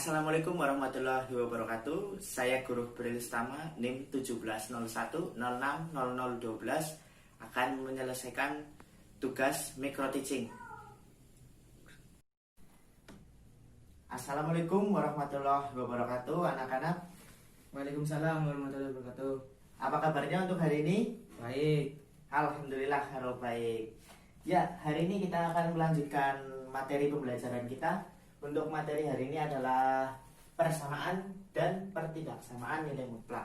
Assalamualaikum warahmatullahi wabarakatuh. Saya Guru Brilistama NIM 1701060012 akan menyelesaikan tugas micro teaching. Assalamualaikum warahmatullahi wabarakatuh, anak-anak. Waalaikumsalam warahmatullahi wabarakatuh. Apa kabarnya untuk hari ini? Baik. Alhamdulillah kalau baik. Ya, hari ini kita akan melanjutkan materi pembelajaran kita. Untuk materi hari ini adalah persamaan dan pertidaksamaan nilai mutlak.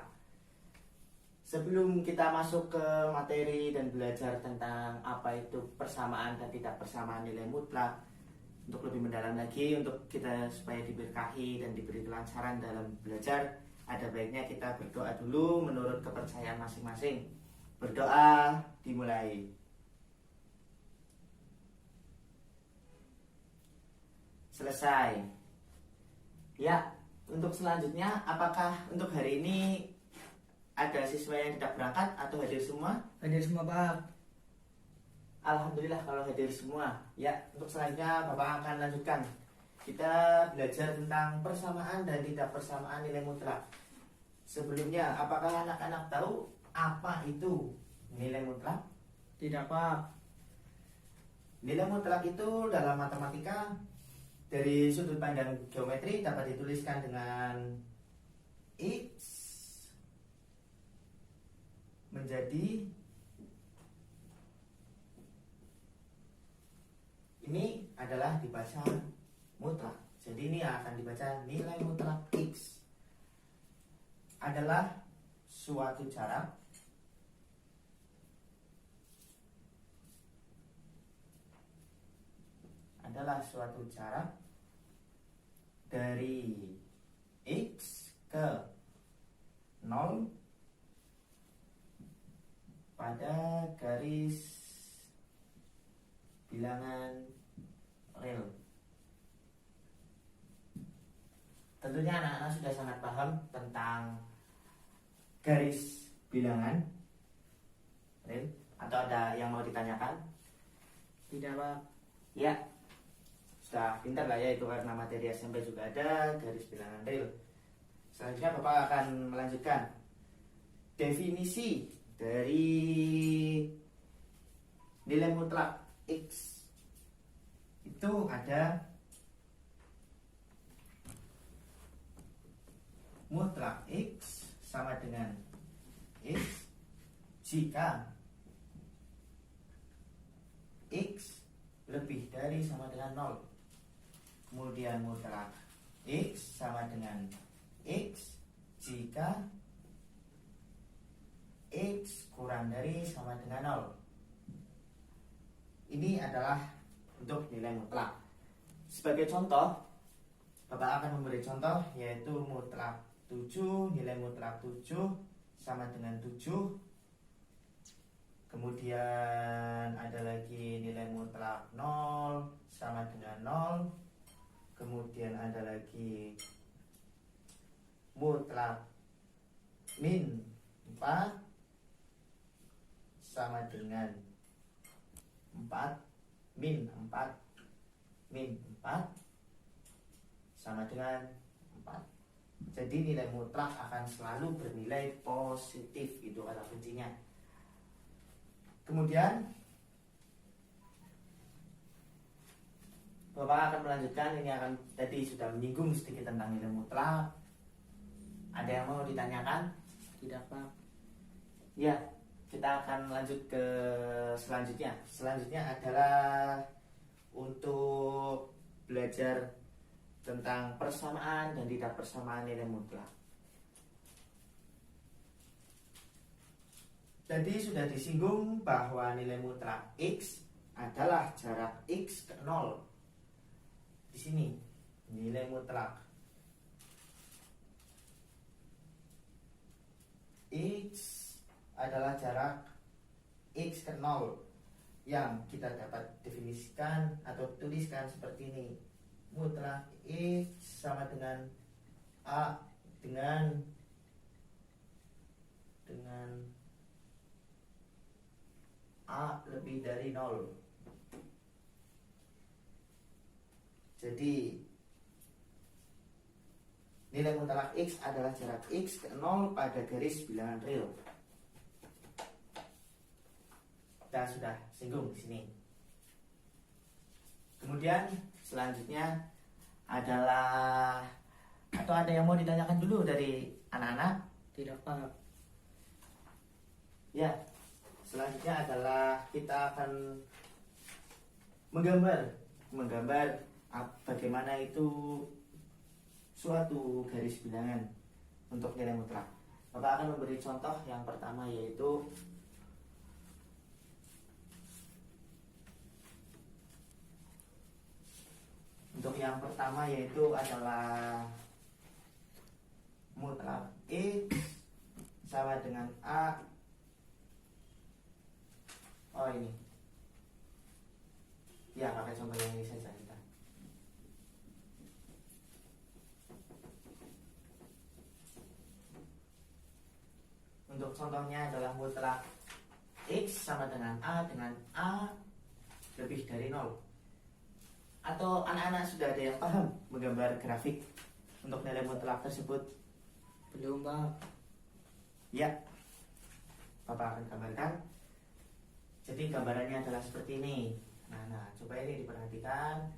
Sebelum kita masuk ke materi dan belajar tentang apa itu persamaan dan tidak persamaan nilai mutlak, untuk lebih mendalam lagi, untuk kita supaya diberkahi dan diberi kelancaran dalam belajar, ada baiknya kita berdoa dulu menurut kepercayaan masing-masing. Berdoa dimulai. Selesai. Ya, untuk selanjutnya, apakah untuk hari ini ada siswa yang tidak berangkat atau hadir semua? Hadir semua, Pak. Alhamdulillah kalau hadir semua. Ya, untuk selanjutnya Bapak akan lanjutkan. Kita belajar tentang persamaan dan tidak persamaan nilai mutlak. Sebelumnya, apakah anak-anak tahu apa itu nilai mutlak? Tidak, Pak. Nilai mutlak itu dalam matematika dari sudut pandang geometri dapat dituliskan dengan X menjadi ini adalah dibaca mutlak. Jadi ini akan dibaca nilai mutlak X adalah suatu jarak dari X ke 0 pada garis bilangan real. Tentunya anak-anak sudah sangat paham tentang garis bilangan real, atau ada yang mau ditanyakan? Tidak, Pak. Ya, sudah pintar lah ya, itu karena materi SMP juga ada garis bilangan real. Selanjutnya Bapak akan melanjutkan definisi dari nilai mutlak X. Itu ada mutlak X sama dengan X jika X lebih dari sama dengan 0. Kemudian mutlak X sama dengan X jika X kurang dari sama dengan 0. Ini adalah untuk nilai mutlak. Sebagai contoh, Bapak akan memberi contoh yaitu mutlak 7, nilai mutlak 7 sama dengan 7. Kemudian ada lagi nilai mutlak 0 sama dengan 0. Kemudian ada lagi mutlak min 4 sama dengan 4. Min 4 sama dengan 4. Jadi nilai mutlak akan selalu bernilai positif, itu kata kuncinya. Kemudian Bapak akan melanjutkan, ini akan tadi sudah menyinggung sedikit tentang nilai mutlak. Ada yang mau ditanyakan? Tidak, Pak. Ya, kita akan lanjut ke selanjutnya. Selanjutnya adalah untuk belajar tentang persamaan dan tidak persamaan nilai mutlak. Tadi sudah disinggung bahwa nilai mutlak X adalah jarak X ke 0. Di sini nilai mutlak X adalah jarak X ke 0 yang kita dapat definisikan atau tuliskan seperti ini. Mutlak X sama dengan A dengan A lebih dari 0. Jadi nilai mutlak X adalah jarak X ke 0 pada garis bilangan real. Kita sudah singgung di sini. Kemudian selanjutnya adalah, atau ada yang mau ditanyakan dulu dari anak-anak? Tidak, Pak. Ya, selanjutnya adalah kita akan menggambar bagaimana itu suatu garis bilangan untuk nilai mutlak. Bapak akan memberi contoh yang pertama, yaitu untuk yang pertama yaitu adalah mutlak X sama dengan A. Oh, ini ya, pakai contoh yang ini saja kita. Untuk contohnya adalah mutlak X sama dengan A lebih dari 0. Atau anak-anak sudah ada yang paham menggambar grafik untuk nilai mutlak tersebut? Belum, Pak. Ya, Bapak akan gambarkan. Jadi gambarannya adalah seperti ini. Nah, coba ini diperhatikan.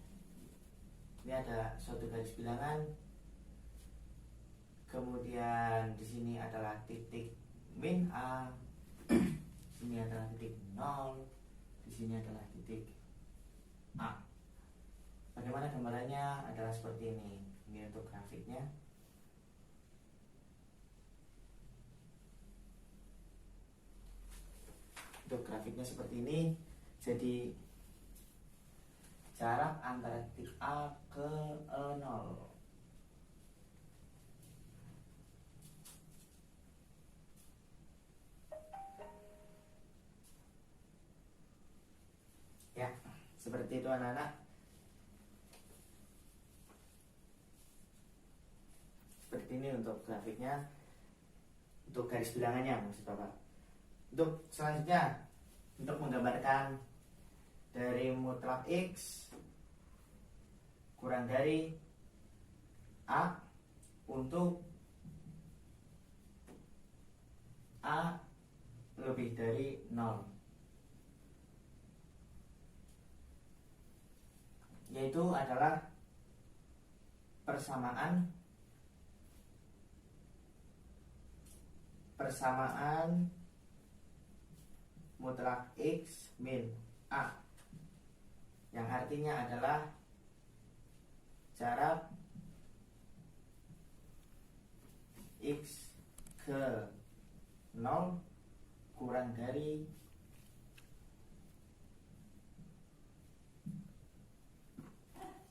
Ini ada suatu garis bilangan. Kemudian di sini adalah titik min A. Di sini adalah titik 0. Di sini adalah titik A. Bagaimana gambarannya adalah seperti ini. Ini untuk grafiknya. Untuk grafiknya seperti ini. Jadi jarak antara titik A ke 0. Ya, seperti itu anak-anak. Seperti ini untuk grafiknya, untuk garis bilangannya maksud Bapak. Untuk selanjutnya, untuk menggambarkan dari mutlak X kurang dari A untuk A lebih dari 0, yaitu adalah persamaan mutlak X min A, yang artinya adalah jarak X ke 0 kurang dari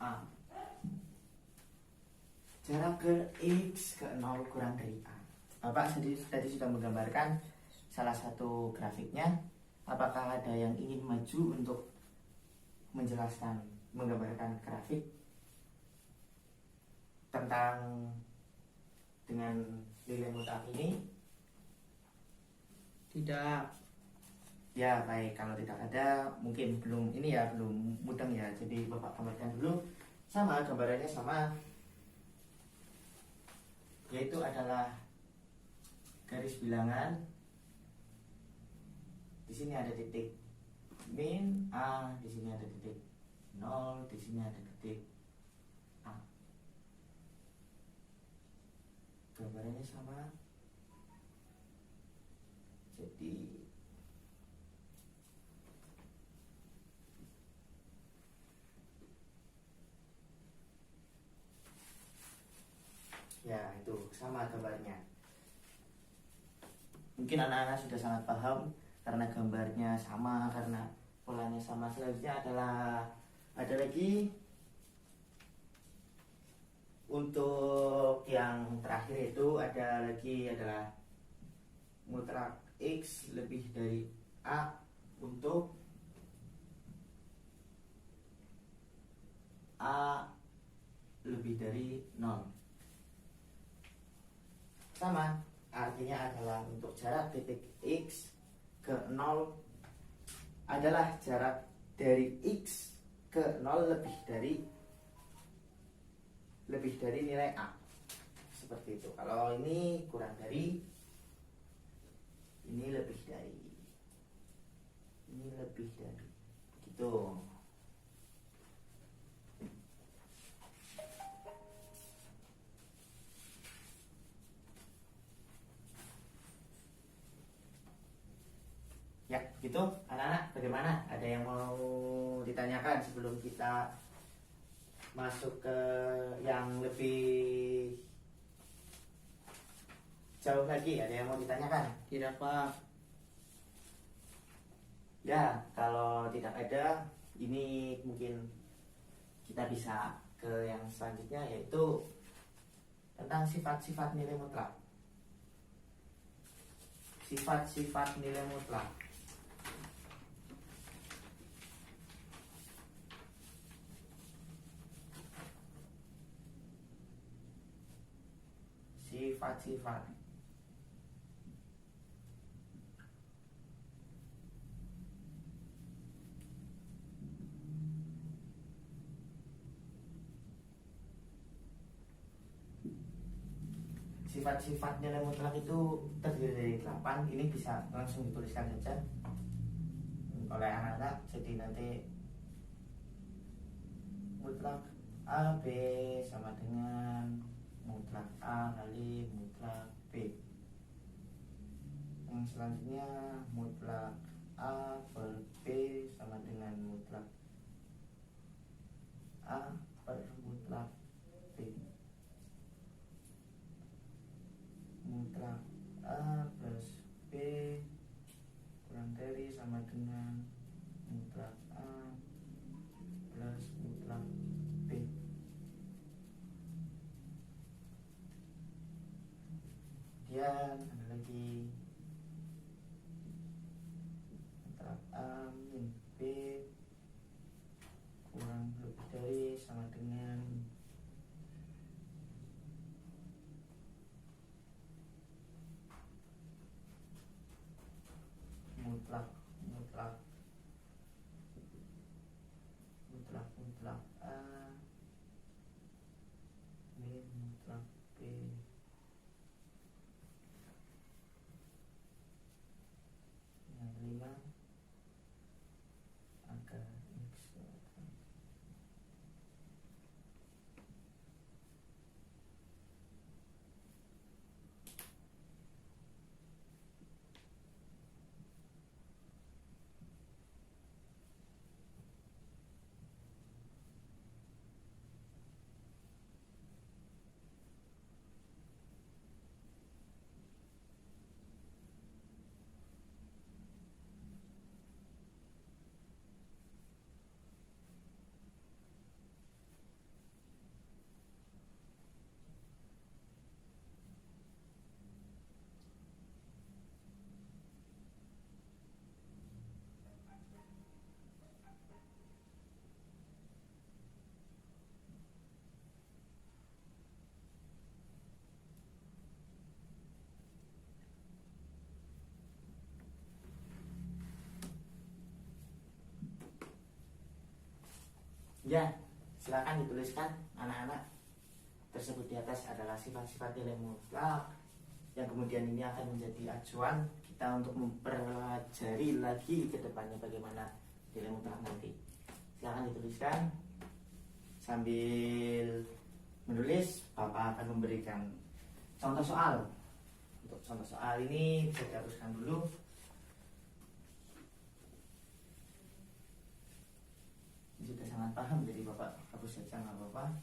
A. Jarak ke X ke 0 kurang dari A. Bapak sendiri tadi sudah menggambarkan salah satu grafiknya. Apakah ada yang ingin maju untuk menjelaskan, menggambarkan grafik tentang dengan nilai mutlak ini? Tidak. Ya, baik. Kalau tidak ada, mungkin belum ini ya, belum mudeng ya. Jadi Bapak gambarkan dulu. Sama, gambarannya sama. Yaitu adalah garis bilangan. Di sini ada titik min A, di sini ada titik 0, di sini ada titik A. Gambarannya sama. Jadi ya, itu sama gambarnya. Mungkin anak-anak sudah sangat paham karena gambarnya sama, karena polanya sama. Selanjutnya adalah ada lagi untuk yang terakhir, itu ada lagi adalah mutlak X lebih dari A untuk A lebih dari 0. Sama, artinya adalah untuk jarak titik X ke 0 adalah jarak dari X ke 0 lebih dari nilai A. seperti itu. Kalau ini kurang dari, ini lebih dari, ini lebih dari, gitu. Ya, gitu anak-anak. Bagaimana? Ada yang mau ditanyakan sebelum kita masuk ke yang lebih jauh lagi? Ada yang mau ditanyakan? Tidak, Pak. Ya, kalau tidak ada, ini mungkin kita bisa ke yang selanjutnya, yaitu tentang sifat-sifat nilai mutlak. Sifat-sifat nilai mutlak. Sifat-sifat sifat-sifat nilai mutlak itu terdiri dari 8. Ini bisa langsung dituliskan saja oleh anak-anak. Jadi nanti mutlak A B sama dengan mutlak A kali mutlak B. Yang selanjutnya mutlak A per B sama dengan mutlak A per mutlak B. Mutlak A plus B kurang dari sama dengan mutlak A plus mutlak B. Kemudian ada lagi mutlak A min B kurang lebih dari sama dengan mutlak mutlak mutlak mutlak A min mutlak B. Yang kelima angka X kuadrat. Ya, silakan dituliskan anak-anak. Tersebut di atas adalah sifat-sifat nilai mutlak yang kemudian ini akan menjadi acuan kita untuk mempelajari lagi ke depannya bagaimana nilai mutlak nanti. Silakan dituliskan. Sambil menulis, Bapak akan memberikan contoh soal. Untuk contoh soal ini bisa dihapuskan dulu. Sudah sangat paham, jadi Bapak hapus saja nggak apa-apa.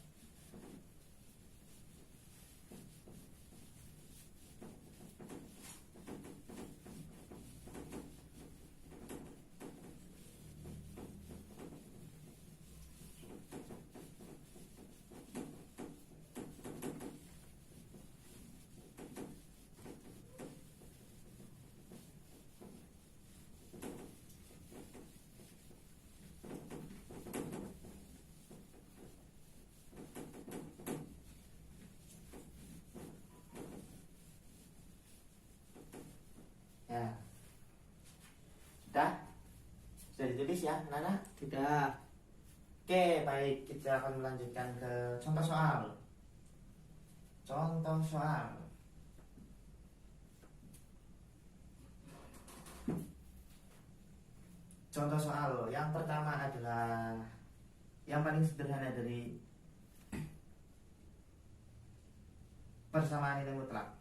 Ya, sudah ditulis ya, Nana? Sudah. Oke, baik, kita akan melanjutkan ke contoh soal. contoh soal. Contoh soal yang pertama adalah yang paling sederhana dari persamaan nilai mutlak.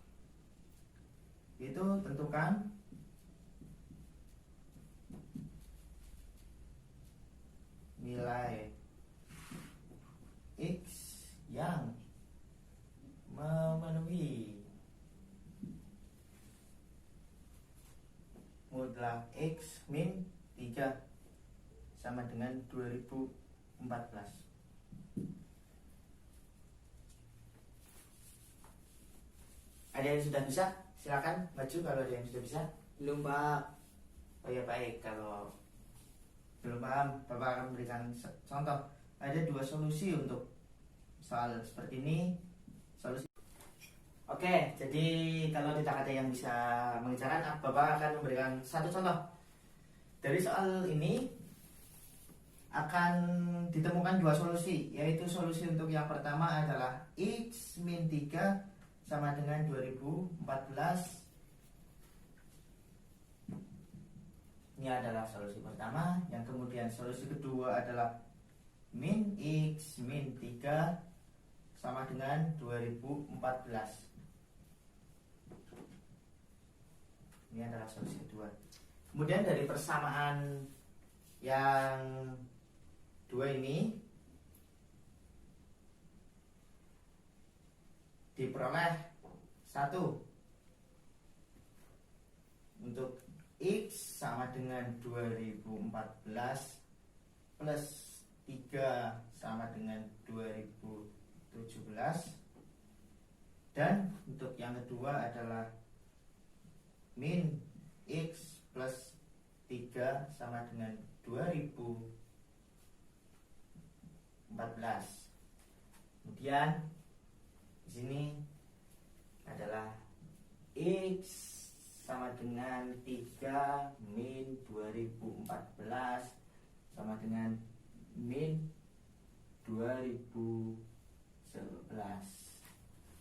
Itu tentukan nilai X yang memenuhi mutlak X min 3 sama dengan 2014. Ada yang sudah bisa? Silakan maju kalau ada yang sudah bisa. Belum, Pak. Oh ya, baik. Kalau belum paham, Bapak akan memberikan contoh. Ada dua solusi untuk soal seperti ini. Solusi. Oke, jadi kalau tidak ada yang bisa mengerjakan, Bapak akan memberikan satu contoh. Dari soal ini akan ditemukan dua solusi, yaitu solusi untuk yang pertama adalah X min 3 sama dengan 2014. Ini adalah solusi pertama. Yang kemudian solusi kedua adalah min X min 3 sama dengan 2014. Ini adalah solusi kedua. Kemudian dari persamaan yang dua ini diperoleh 1 untuk X sama dengan 2014 plus 3 sama dengan 2017, dan untuk yang kedua adalah min X plus 3 sama dengan 2014. Kemudian di sini adalah X sama dengan 3 min 2014 sama dengan min 2011.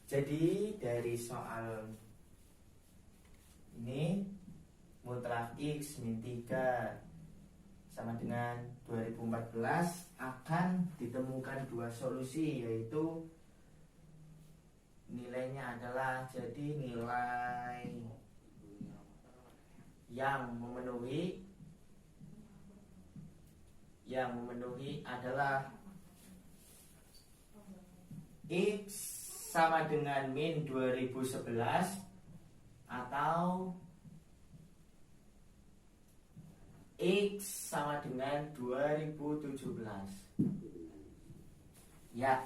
Jadi dari soal ini mutlak X min 3 sama dengan 2014 akan ditemukan dua solusi, yaitu nilainya adalah jadi nilai yang memenuhi adalah X sama dengan min 2011 atau X sama dengan 2017. Ya.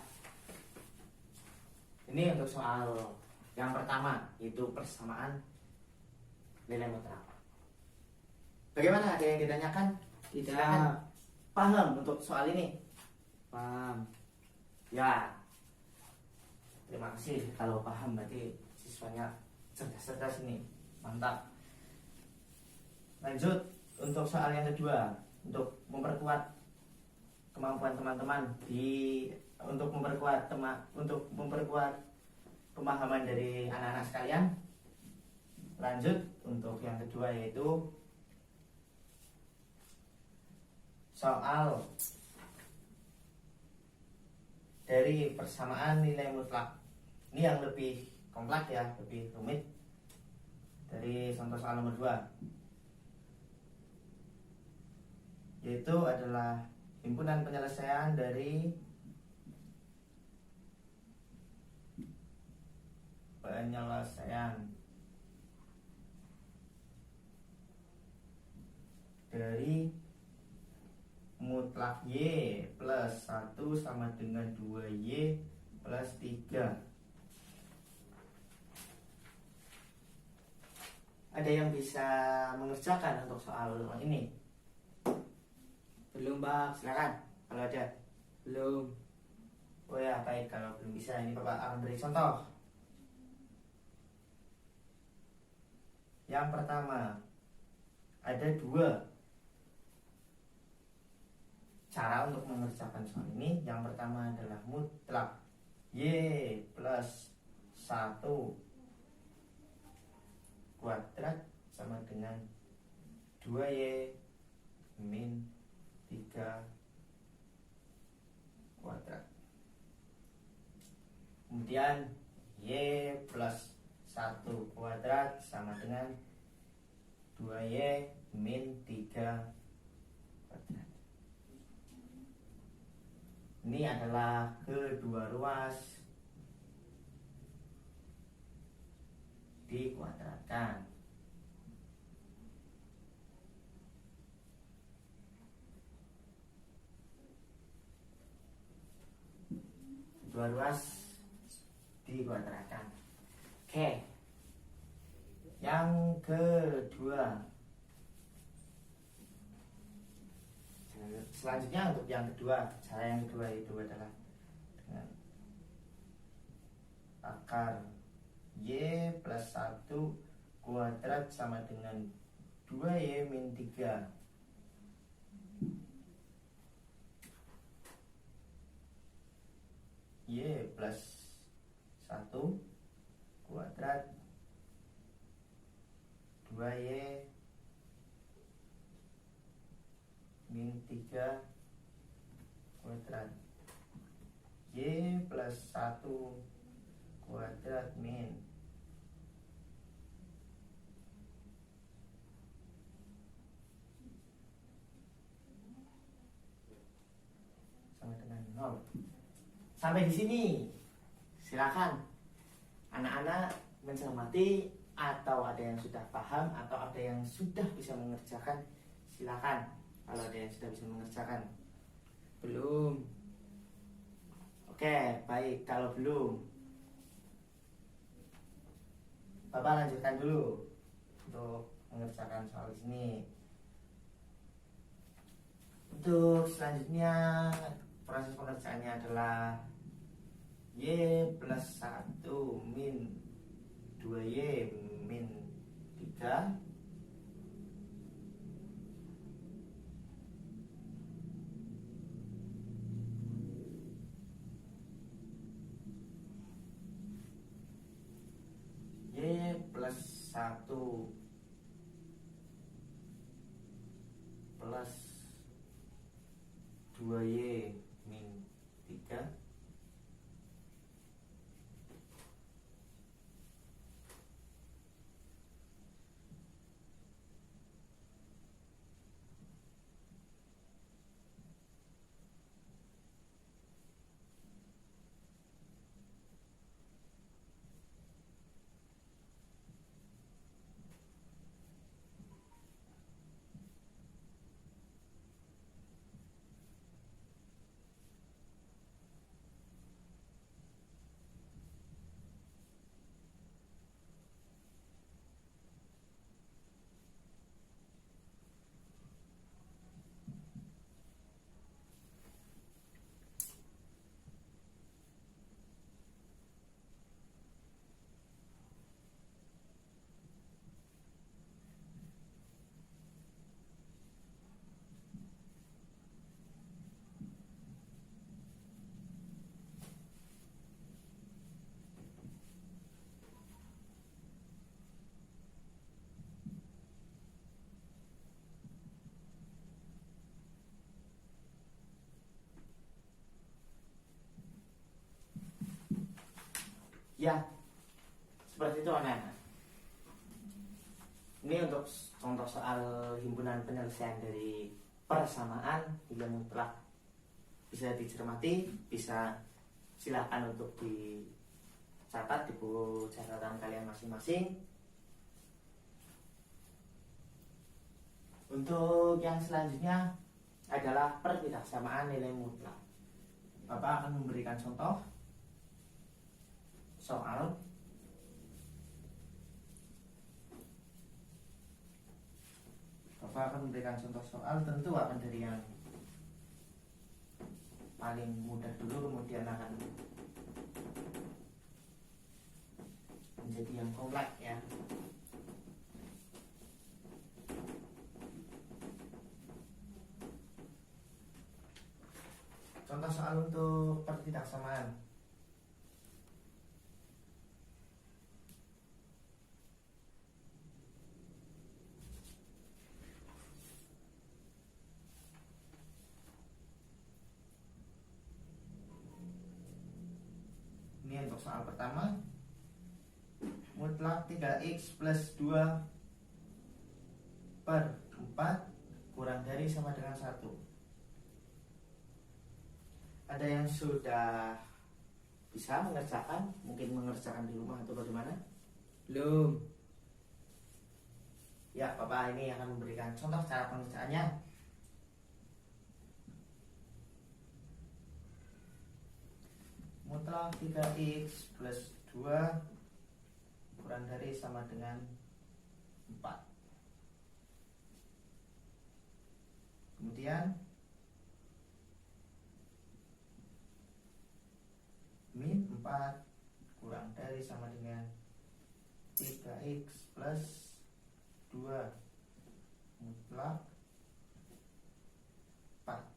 Ini untuk soal yang pertama, yaitu persamaan nilai mutlak. Bagaimana, ada yang ditanyakan? Tidak. Silakan. Paham untuk soal ini? Paham. Ya. Terima kasih. Kalau paham berarti siswanya cerdas-cerdas ini. Mantap. Lanjut untuk soal yang kedua, untuk memperkuat kemampuan teman-teman untuk memperkuat pemahaman dari anak-anak sekalian. Lanjut untuk yang kedua, yaitu soal dari persamaan nilai mutlak. Ini yang lebih kompleks ya, lebih rumit dari contoh soal nomor 2, yaitu adalah himpunan penyelesaian dari mutlak Y plus 1 sama dengan 2Y plus 3. Ada yang bisa mengerjakan untuk soal ini? Belum, Pak. Silakan kalau ada. Belum. Oh ya, baik. Kalau belum bisa, ini Bapak akan beri contoh. Yang pertama, ada dua cara untuk mengerjakan soal ini. Yang pertama adalah mutlak Y plus 1 kuadrat sama dengan 2Y min 3 kuadrat. Kemudian Y plus 1 kuadrat sama dengan 2Y min 3 kuadrat. Ini adalah kedua ruas dikuadratkan. Kedua ruas dikuadratkan. Oke. Yang kedua. Selanjutnya untuk yang kedua, cara yang kedua itu adalah dengan akar Y plus 1 kuadrat sama dengan 2Y min 3. Y plus 1 kuadrat 2Y min 3 kuadrat. Y plus 1 kuadrat min sama dengan 0. Sampai di sini silakan anak-anak mencermati, atau ada yang sudah paham atau ada yang sudah bisa mengerjakan, silakan. Kalau ada yang sudah bisa mengerjakan. Belum. Oke, baik. Kalau belum, Bapak lanjutkan dulu untuk mengerjakan soal ini. Untuk selanjutnya, proses pengerjaannya adalah Y plus 1 min 2Y min 3 Y plus 1 plus 2Y min 3 Ya, seperti itu anak-anak. Ini untuk contoh soal himpunan penyelesaian dari persamaan hingga mutlak. Bisa dicermati, bisa silakan untuk dicatat di buku catatan kalian masing-masing. Untuk yang selanjutnya adalah pertidaksamaan nilai mutlak. Bapak akan memberikan contoh soal Bapak akan memberikan contoh soal, tentu akan dari yang paling mudah dulu, kemudian akan menjadi yang kompleks ya. Contoh soal untuk pertidaksamaan. untuk soal pertama, mutlak 3x plus 2 per 4 kurang dari sama dengan 1. Ada yang sudah bisa mengerjakan, mungkin mengerjakan di rumah atau bagaimana? Belum. Ya, Bapak ini akan memberikan contoh cara pengerjaannya. Mutlak 3x plus 2 kurang dari sama dengan 4. Kemudian min 4 kurang dari sama dengan 3x plus 2 mutlak 4.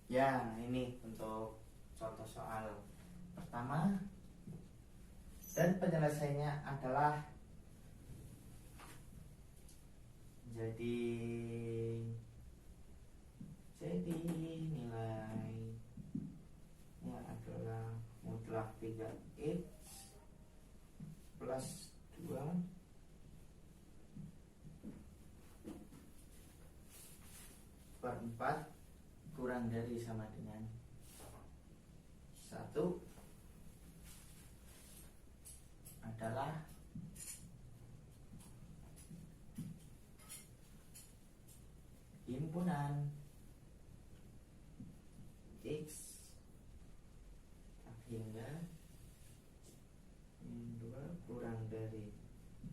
Ya, ini untuk contoh soal pertama, dan penyelesaiannya adalah jadi nilainya adalah mutlak 3x plus 2 per 4 kurang dari sama dengan 1 adalah himpunan x hingga min 2 kurang dari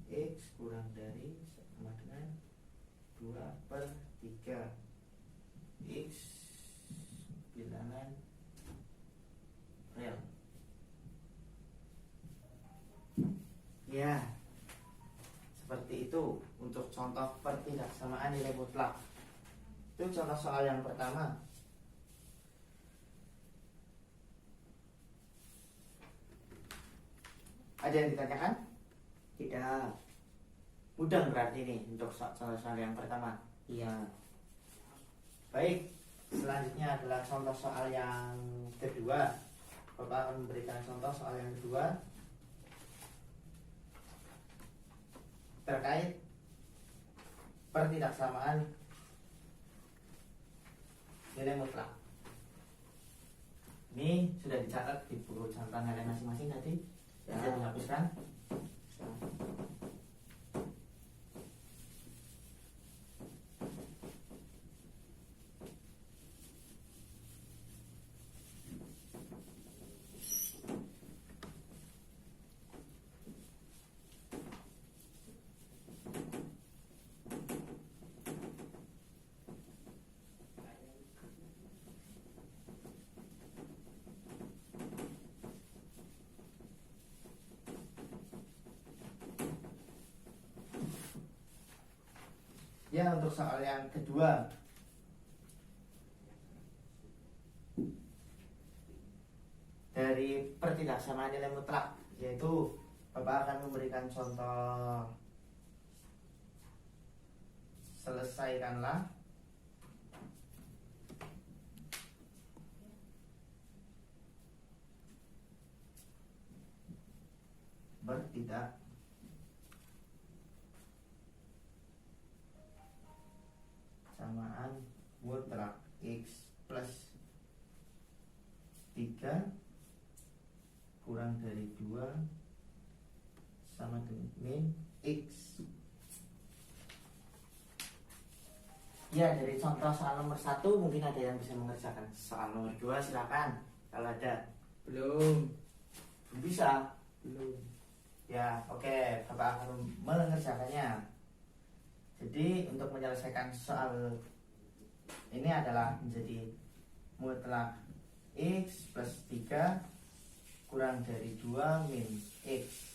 x kurang dari sama dengan 2 per 3 x bilangan real. Ya, seperti itu untuk contoh pertidaksamaan nilai mutlak. Itu contoh soal yang pertama. Ada yang ditanyakan? Tidak. Mudah berarti ini untuk soal yang pertama. Iya. Baik, selanjutnya adalah contoh soal yang kedua. Bapak akan memberikan contoh soal yang kedua terkait pertidaksamaan nilai mutlak. Ini sudah dicatat di buku catatan kalian masing-masing tadi. Ya. Bisa dihapuskan. Ya, untuk soal yang kedua, dari pertidaksamaan nilai mutlak, yaitu Bapak akan memberikan contoh selesaikanlah bertidaksamaan mutlak x plus 3 kurang dari 2 sama dengan min x. Ya, dari contoh soal nomor 1 mungkin ada yang bisa mengerjakan. Soal nomor 2 silakan kalau ada. Belum. Bisa. Belum. Ya, oke, Bapak akan mengerjakannya. Jadi untuk menyelesaikan soal ini adalah menjadi mutlak X plus 3 kurang dari 2 min X.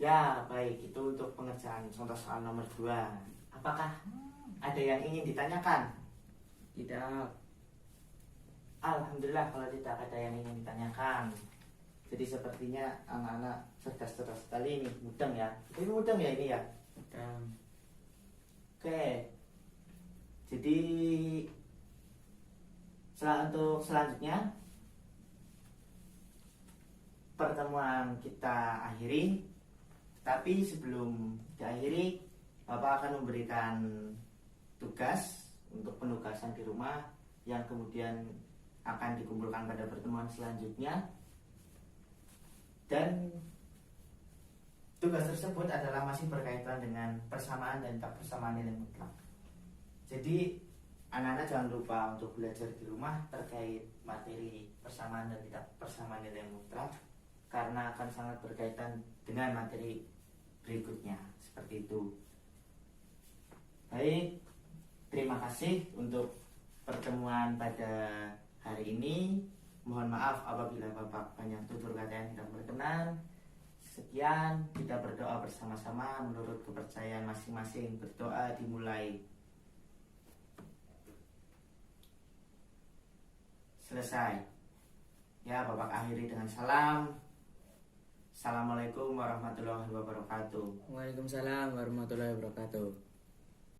Ya, baik, itu untuk pengerjaan contoh soal nomor 2. Apakah ada yang ingin ditanyakan? Tidak. Alhamdulillah kalau tidak ada yang ingin ditanyakan. Jadi sepertinya anak-anak cerdas-cerdas sekali ini. Mudeng ya. Ini mudeng ya ini ya. Mudeng. Oke. Jadi untuk selanjutnya pertemuan kita akhiri. Tapi sebelum diakhiri, Bapak akan memberikan tugas untuk penugasan di rumah yang kemudian akan dikumpulkan pada pertemuan selanjutnya. Dan tugas tersebut adalah masih berkaitan dengan persamaan dan tak persamaan nilai mutlak. Jadi anak-anak jangan lupa untuk belajar di rumah terkait materi persamaan dan tidak persamaan nilai mutlak, karena akan sangat berkaitan dengan materi berikutnya. Seperti itu. Baik, terima kasih untuk pertemuan pada hari ini. Mohon maaf apabila Bapak banyak tutur kata yang tidak berkenan. Sekian, kita berdoa bersama-sama menurut kepercayaan masing-masing. Berdoa dimulai. Selesai. Ya, Bapak akhiri dengan salam. Assalamualaikum warahmatullahi wabarakatuh. Waalaikumsalam warahmatullahi wabarakatuh.